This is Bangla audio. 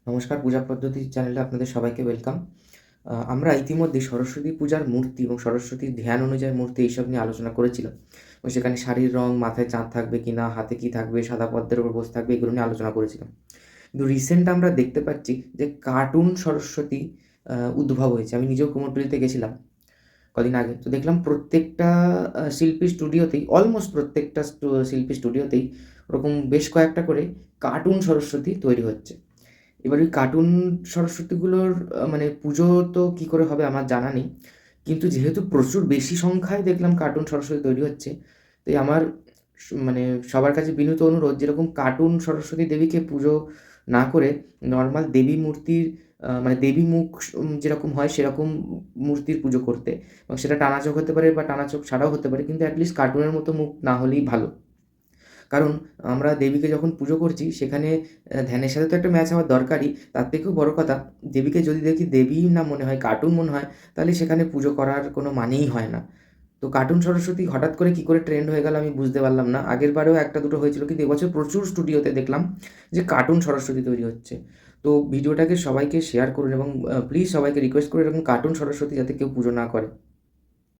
নমস্কার, পূজা পদ্ধতি চ্যানেলে আপনাদের সবাইকে ওয়েলকাম। আমরা ইতিমধ্যে সরস্বতী পূজার মূর্তি এবং সরস্বতীর ধ্যান অনুযায়ী মূর্তি এইসব নিয়ে আলোচনা করেছিলাম এবং সেখানে শাড়ির রং, মাথায় চাঁদ থাকবে কি না, হাতে কী থাকবে, সাদা পদ্মের উপর বসে থাকবে, এগুলো নিয়ে আলোচনা করেছিলাম। কিন্তু রিসেন্ট আমরা দেখতে পাচ্ছি যে কার্টুন সরস্বতী উদ্ভব হয়েছে। আমি নিজেও কুমোরটুলিতে গেছিলাম কদিন আগে। তো দেখলাম প্রত্যেকটা শিল্পী স্টুডিওতেই, অলমোস্ট প্রত্যেকটা শিল্পী স্টুডিওতেই ওরকম বেশ কয়েকটা করে কার্টুন সরস্বতী তৈরি হচ্ছে। এবার ওই কার্টুন সরস্বতীগুলোর মানে পুজো তো কী করে হবে আমার জানা নেই। কিন্তু যেহেতু প্রচুর বেশি সংখ্যায় দেখলাম কার্টুন সরস্বতী তৈরি হচ্ছে, তাই আমার মানে সবার কাছে বিনীত অনুরোধ, যেরকম কার্টুন সরস্বতী দেবীকে পুজো না করে নর্মাল দেবী মূর্তির মানে দেবী মুখ যেরকম হয় সেরকম মূর্তির পুজো করতে, এবং সেটা টানা চোখ হতে পারে বা টানা চোখ ছাড়াও হতে পারে, কিন্তু অ্যাটলিস্ট কার্টুনের মতো মুখ না হলেই ভালো। কারণ আমরা দেবীকে যখন পুজো করছি সেখানে ধ্যানের সাথে তো একটা ম্যাচ হওয়া দরকারই। তার থেকেও বড় কথা, দেবীকে যদি দেখি দেবী না মনে হয়, কার্টুন মনে হয়, তাহলে সেখানে পুজো করার কোনো মানেই হয় না। তো কার্টুন সরস্বতী হঠাৎ করে কী করে ট্রেন্ড হয়ে গেল আমি বুঝতে পারলাম না। আগেরবারেও ১টা ২টো হয়েছিল, কিন্তু এবছর প্রচুর স্টুডিওতে দেখলাম যে কার্টুন সরস্বতী তৈরি হচ্ছে। তো ভিডিওটাকে সবাইকে শেয়ার করুন এবং প্লিজ সবাইকে রিকোয়েস্ট করুন এরকম কার্টুন সরস্বতী যাতে কেউ পুজো না করে।